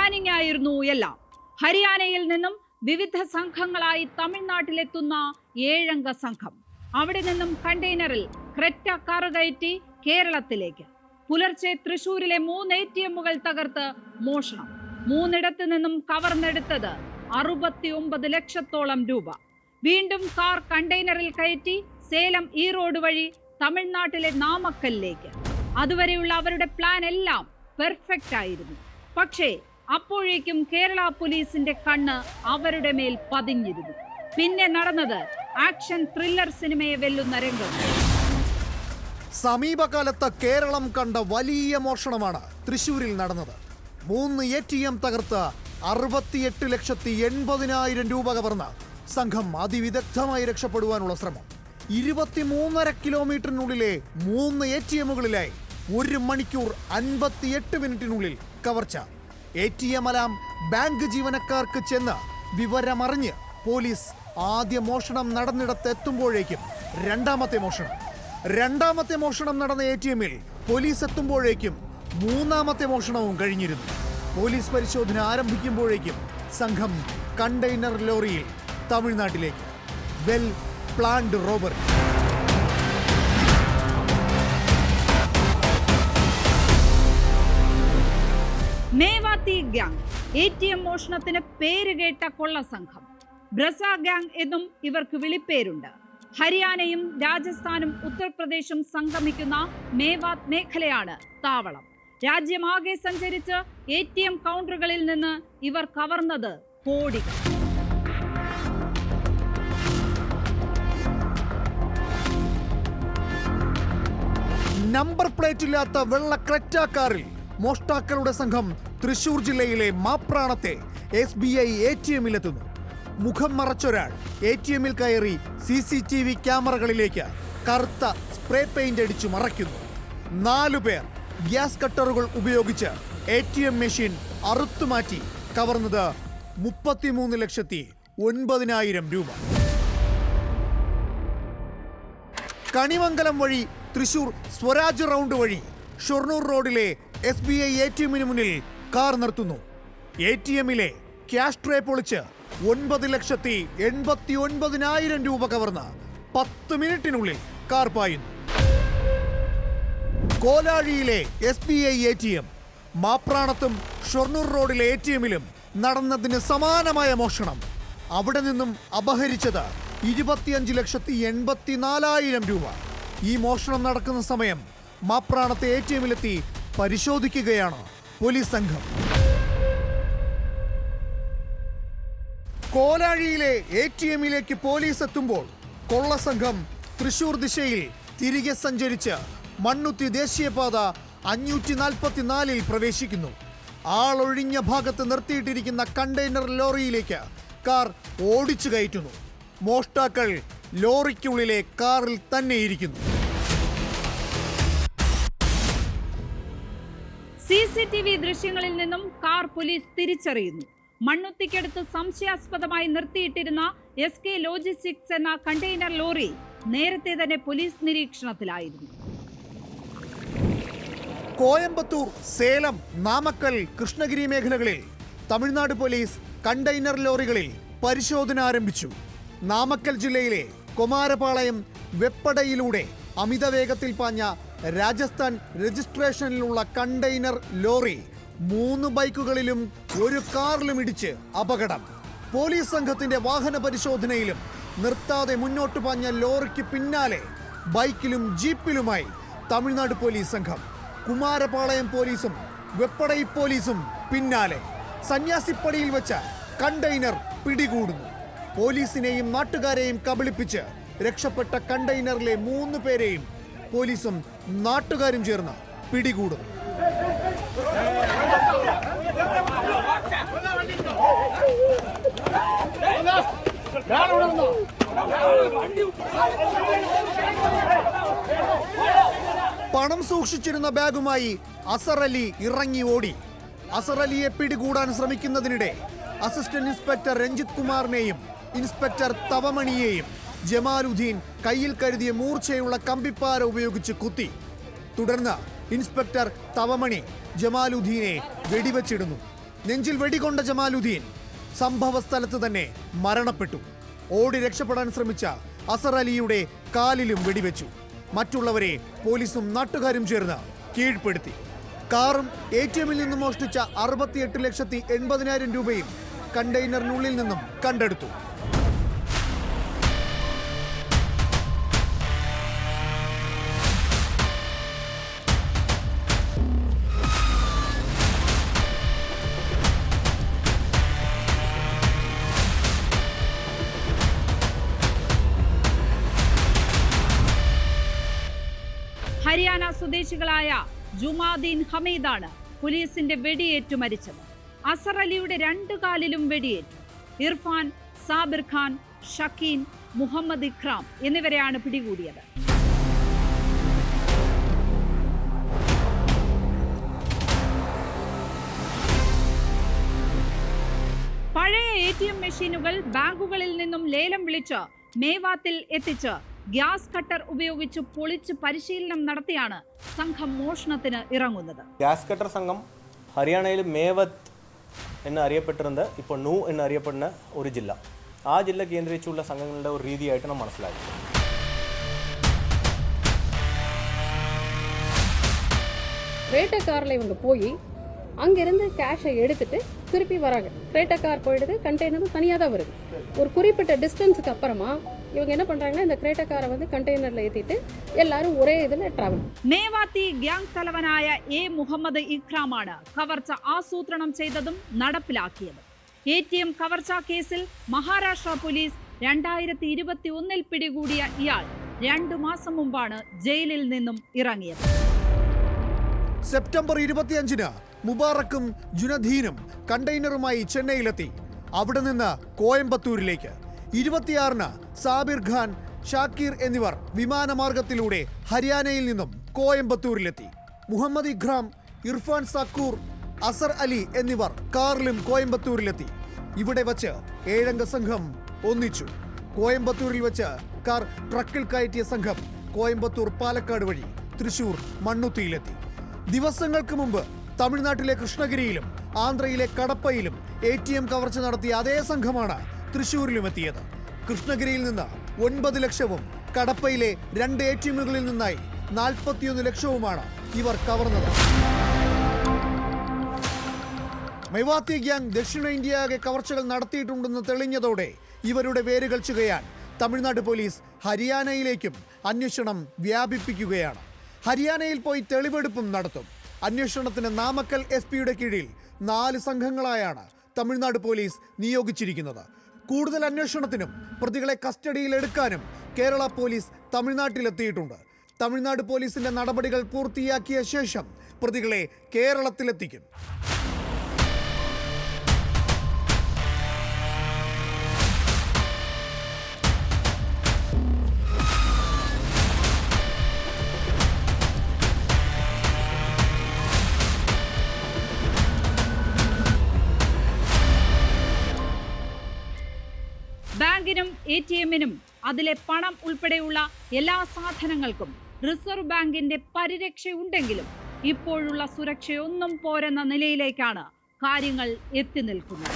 Planning ആയിരുന്നു എല്ലാം. ഹരിയാനയിൽ നിന്നും വിവിധ സംഘങ്ങളായി തമിഴ്നാട്ടിലെത്തുന്ന 7 അംഗ സംഘം. അവിടെ നിന്നും കണ്ടെയ്നറിൽ ക്രെറ്റ കയറ്റി കേരളത്തിലേക്ക്. പുലർച്ചെ തൃശൂരിലെ 3 ATMകൾ തകർത്ത് മോഷണം. 3 നിന്നും കവർന്നെടുത്തത് 69 ലക്ഷത്തോളം രൂപ. വീണ്ടും കാർ കണ്ടെയ്നറിൽ കയറ്റി സേലം ഈറോഡ് വഴി തമിഴ്നാട്ടിലെ നാമക്കലിലേക്ക്. അതുവരെയുള്ള അവരുടെ പ്ലാൻ എല്ലാം പെർഫെക്റ്റ് ആയിരുന്നു. പക്ഷേ അപ്പോഴേക്കും കേരള പോലീസിന്റെ കണ്ണ് അവരുടെ മേൽ പതിഞ്ഞിരുന്നു. പിന്നെ നടന്നത് ആക്ഷൻ ത്രില്ലർ സിനിമയെ വെല്ലുന്ന രംഗം. സമീപകാലത്ത് കേരളം കണ്ട വലിയ മോഷണമാണ് തൃശൂരിൽ നടന്നത്. 3 ATM തകർത്ത് 68,80,000 രൂപ കവർന്ന് സംഘം അതിവിദഗ്ധമായി രക്ഷപ്പെടുവാനുള്ള ശ്രമം. 23.5 കിലോമീറ്ററിനുള്ളിലെ 3 ATMകളിലായി 1 മണിക്കൂർ 58 മിനിറ്റിനുള്ളിൽ കവർച്ച. ATM അലാം ബാങ്ക് ജീവനക്കാർക്ക് ചെന്ന് വിവരമറിഞ്ഞ് പോലീസ് ആദ്യ മോഷണം നടന്നിടത്ത് എത്തുമ്പോഴേക്കും രണ്ടാമത്തെ മോഷണം നടന്ന ATMൽ പോലീസ് എത്തുമ്പോഴേക്കും 3ാമത്തെ മോഷണവും കഴിഞ്ഞിരുന്നു. പോലീസ് പരിശോധന ആരംഭിക്കുമ്പോഴേക്കും സംഘം കണ്ടെയ്നർ ലോറിയിൽ തമിഴ്നാട്ടിലേക്ക്. Well planned robbery. Mewati gang, ATM മോഷണത്തിന് പേരുകേട്ട കൊള്ള സംഘം. ബ്രസ ഗ്യാങ് എന്നും ഇവർക്ക് വിളിപ്പേരുണ്ട്. ഹരിയാനയും രാജസ്ഥാനും ഉത്തർപ്രദേശും സംഗമിക്കുന്ന മേവാത്ത് മേഖലയാണ് താവളം. രാജ്യമാകെ സഞ്ചരിച്ച് ATM കൗണ്ടറുകളിൽ നിന്ന് ഇവർ കവർന്നത് കോടികൾ. നമ്പർ പ്ലേറ്റ് ഇല്ലാത്ത വെള്ള ക്രെറ്റ കാറിൽ മോഷ്ടാക്കളുടെ സംഘം തൃശൂർ ജില്ലയിലെ മാപ്രാണത്തെ SBI ATMലെത്തുന്നു. മുഖം മറച്ചൊരാൾ ATMൽ കയറി CCTV ക്യാമറകളിലേക്ക് കറുത്ത സ്പ്രേ പെയിന്റ് അടിച്ചു മറയ്ക്കുന്നു. 4 പേർ ഗ്യാസ് കട്ടറുകൾ ഉപയോഗിച്ച് ATM മെഷീൻ അറുത്തുമാറ്റി കവർന്നത് 33,09,000 രൂപ. കണിമംഗലം വഴി തൃശൂർ സ്വരാജ് റൗണ്ട് വഴി ഷൊർണൂർ റോഡിലെ SBI ATMന് മുന്നിൽ കാർ നിർത്തുന്നു. ATMലെ ക്യാഷ് ട്രേ പൊളിച്ച് 9,89,000 രൂപ കവർന്ന് 10 മിനിറ്റിനുള്ളിൽ കാർ പായുന്നു. കോലാഴിയിലെ SBI ATM, മാപ്രാണത്തും ഷൊർണൂർ റോഡിലെ ATMലും നടന്നതിന് സമാനമായ മോഷണം. അവിടെ നിന്നും അപഹരിച്ചത് 25,84,000 രൂപ. ഈ മോഷണം നടക്കുന്ന സമയം മാപ്രാണത്തെ ATMലെത്തി പരിശോധിക്കുകയാണ് പോലീസ് സംഘം. കോലാഴിയിലെ ATMലേക്ക് പോലീസ് എത്തുമ്പോൾ കൊള്ള സംഘം തൃശൂർ ദിശയിൽ തിരികെ സഞ്ചരിച്ച് മണ്ണുത്തി ദേശീയപാത 544 പ്രവേശിക്കുന്നു. ആളൊഴിഞ്ഞ ഭാഗത്ത് നിർത്തിയിട്ടിരിക്കുന്ന കണ്ടെയ്നർ ലോറിയിലേക്ക് കാർ ഓടിച്ചു കയറ്റുന്നു. മോഷ്ടാക്കൾ ലോറിക്കുള്ളിലെ കാറിൽ തന്നെ ഇരിക്കുന്നു. CCTV ദൃശ്യങ്ങളിൽ നിന്നും കാർ പോലീസ് തിരിച്ചറിയുന്നു. മണ്ണുത്തിക്കടുത്ത് സംശയാസ്പദമായി നിർത്തിയിട്ടിരുന്ന SK ലോജിസ്റ്റിക്സ് എന്ന കണ്ടെയ്നർ ലോറി നേരത്തെ തന്നെ പോലീസ് നിരീക്ഷണത്തിലായിരുന്നു. കോയമ്പത്തൂർ, സേലം, നാമക്കൽ, കൃഷ്ണഗിരി മേഖലകളിൽ തമിഴ്നാട് പോലീസ് കണ്ടെയ്നർ ലോറികളിൽ പരിശോധന ആരംഭിച്ചു. നാമക്കൽ ജില്ലയിലെ കുമാരപാളയം വെപ്പടയിലൂടെ അമിത വേഗത്തിൽ പാഞ്ഞ രാജസ്ഥാൻ രജിസ്ട്രേഷനിലുള്ള കണ്ടെയ്നർ ലോറി 3 ബൈക്കുകളിലും 1 കാറിലും ഇടിച്ച് അപകടം. പോലീസ് സംഘത്തിന്റെ വാഹന പരിശോധനയിലും നിർത്താതെ മുന്നോട്ട് പാഞ്ഞ ലോറിക്ക് പിന്നാലെ ബൈക്കിലും ജീപ്പിലുമായി തമിഴ്നാട് പോലീസ് സംഘം. കുമാരപാളയം പോലീസും വെപ്പടൈ പോലീസും പിന്നാലെ. സന്യാസിപ്പടിയിൽ വെച്ച കണ്ടെയ്നർ പിടികൂടുന്നു. പോലീസിനെയും നാട്ടുകാരെയും കബളിപ്പിച്ച് രക്ഷപ്പെട്ട കണ്ടെയ്നറിലെ 3 പേരെയും പോലീസും നാട്ടുകാരും ചേർന്ന് പിടികൂടുന്നു. പണം സൂക്ഷിച്ചിരുന്ന ബാഗുമായി അസർ അലി ഇറങ്ങി ഓടി. അസർ അലിയെ പിടികൂടാൻ ശ്രമിക്കുന്നതിനിടെ അസിസ്റ്റന്റ് ഇൻസ്പെക്ടർ രഞ്ജിത് കുമാറിനെയും ഇൻസ്പെക്ടർ തവമണിയെയും ജമാലുദ്ദീൻ കയ്യിൽ കരുതിയ മൂർച്ചയുള്ള കമ്പിപ്പാര ഉപയോഗിച്ച് കുത്തി. തുടർന്ന് ഇൻസ്പെക്ടർ തവമണി ജമാലുദ്ദീനെ വെടിവെച്ചിടുന്നു. നെഞ്ചിൽ വെടികൊണ്ട ജമാലുദ്ദീൻ സംഭവ സ്ഥലത്ത് തന്നെ മരണപ്പെട്ടു. ഓടി രക്ഷപ്പെടാൻ ശ്രമിച്ച അസർ അലിയുടെ കാലിലും വെടിവെച്ചു. മറ്റുള്ളവരെ പോലീസും നാട്ടുകാരും ചേർന്ന് കീഴ്പ്പെടുത്തി. കാറും ATM നിന്നും മോഷ്ടിച്ച 68,80,000 രൂപയും കണ്ടെയ്നറിനുള്ളിൽ നിന്നും കണ്ടെടുത്തു. ഹരിയാന സ്വദേശികളായ ജുമാദീൻ ഹമീദാണ് പോലീസിന്റെ വെടിയേറ്റു മരിച്ചത്. അസർ അലിയുടെ 2 കാലിലും വെടിയേറ്റു. ഇർഫാൻ, സാബിർ ഖാൻ, ഷക്കീൻ, മുഹമ്മദ് ഇക്രാം എന്നിവരെയാണ് പിടികൂടിയത്. പഴയ ATM മെഷീനുകൾ ബാങ്കുകളിൽ നിന്നും ലേലം വിളിച്ച് മേവാത്തിൽ എത്തിച്ച് ഗ്യാസ് കട്ടർ ഉപയോഗിച്ച് പൊളിച്ച് പരിശീലനം നടത്തിയാണ് സംഘം മോഷണത്തിന് ഇറങ്ങുന്നത്. ഗ്യാസ് കട്ടർ സംഘം ഹരിയാനയിൽ മേവത്ത് എന്ന് അറിയപ്പെട്ടിരുന്നത് ഇപ്പോൾ നൂ എന്ന് അറിയപ്പെടുന്ന ഒരു ജില്ല. ആ ജില്ല കേന്ദ്രീകരിച്ചുള്ള സംഘങ്ങളുടെ ഒരു രീതിയായിട്ട് നാം മനസ്സിലാക്കി. கிரேட்டா காரில் இவங்க போய் அங்கேருந்து கேஷை எடுத்துட்டு திருப்பி வராங்க. கிரேட்டா கார் போயிடுது, கண்டெய்னரும் தனியாக தான் வருது. ஒரு குறிப்பிட்ட டிஸ்டன்ஸுக்கு அப்புறமா இவங்க என்ன பண்ணுறாங்கன்னா இந்த கிரேட்டா காரை வந்து கண்டெய்னரில் ஏற்றிட்டு எல்லாரும் ഒരേ ഇതിൽ ട്രാവൽ. മേവാത്തി ഗ്യാങ് തലവനായ മുഹമ്മദ് ഇക്രാമാണ് കവർച്ച ആസൂത്രണം ചെയ്തതും നടപ്പിലാക്കിയത്. ATM കവർച്ച കേസിൽ മഹാരാഷ്ട്ര പോലീസ് 2021 പിടികൂടിയ ഇയാൾ 2 മാസം മുമ്പാണ് ജയിലിൽ നിന്നും ഇറങ്ങിയത്. സെപ്റ്റംബർ 25-ന് മുബാറക്കും ജുനദീനും കണ്ടെയ്നറുമായി ചെന്നൈയിലെത്തി. അവിടെ നിന്ന് കോയമ്പത്തൂരിലേക്ക്. 26-ന് സാബിർ ഖാൻ, ഷാക്കീർ എന്നിവർ വിമാനമാർഗത്തിലൂടെ ഹരിയാനയിൽ നിന്നും കോയമ്പത്തൂരിലെത്തി. മുഹമ്മദ് ഇഖ്രാം, ഇർഫാൻ സക്കൂർ, അസർ അലി എന്നിവർ കാറിലും കോയമ്പത്തൂരിലെത്തി. ഇവിടെ വച്ച് 7 അംഗ സംഘം ഒന്നിച്ചു. കോയമ്പത്തൂരിൽ വെച്ച് കാർ ട്രക്കിൽ കയറ്റിയ സംഘം കോയമ്പത്തൂർ പാലക്കാട് വഴി തൃശൂർ മണ്ണുത്തിയിലെത്തി. ദിവസങ്ങൾക്ക് മുമ്പ് തമിഴ്നാട്ടിലെ കൃഷ്ണഗിരിയിലും ആന്ധ്രയിലെ കടപ്പയിലും ATM കവർച്ച നടത്തിയ അതേ സംഘമാണ് തൃശൂരിലും എത്തിയത്. കൃഷ്ണഗിരിയിൽ നിന്ന് 9 ലക്ഷവും കടപ്പയിലെ 2 ATMകളിൽ നിന്നായി 41 ലക്ഷവുമാണ് ഇവർ കവർന്നത്. മേവാത്തി ഗ്യാങ് ദക്ഷിണേന്ത്യയാകെ കവർച്ചകൾ നടത്തിയിട്ടുണ്ടെന്ന് തെളിഞ്ഞതോടെ ഇവരുടെ വേരുകൾ ചുകയാൻ തമിഴ്നാട് പോലീസ് ഹരിയാനയിലേക്കും അന്വേഷണം വ്യാപിപ്പിക്കുകയാണ്. ഹരിയാനയിൽ പോയി തെളിവെടുപ്പും നടത്തും. അന്വേഷണത്തിന് നാമക്കൽ SP-യുടെ കീഴിൽ 4 സംഘങ്ങളായാണ് തമിഴ്നാട് പോലീസ് നിയോഗിച്ചിരിക്കുന്നത്. കൂടുതൽ അന്വേഷണത്തിനും പ്രതികളെ കസ്റ്റഡിയിൽ എടുക്കാനും കേരള പോലീസ് തമിഴ്നാട്ടിലെത്തിയിട്ടുണ്ട്. തമിഴ്നാട് പോലീസിന്റെ നടപടികൾ പൂർത്തിയാക്കിയ ശേഷം പ്രതികളെ കേരളത്തിലെത്തിക്കും. ബാങ്കിനും ATM-നും അതിലെ പണം ഉൾപ്പെടെയുള്ള എല്ലാ സാധനങ്ങൾക്കും റിസർവ് ബാങ്കിന്റെ പരിരക്ഷയുണ്ടെങ്കിലും ഇപ്പോഴുള്ള സുരക്ഷയൊന്നും പോരെന്ന നിലയിലേക്കാണ് കാര്യങ്ങൾ എത്തി നിൽക്കുന്നത്.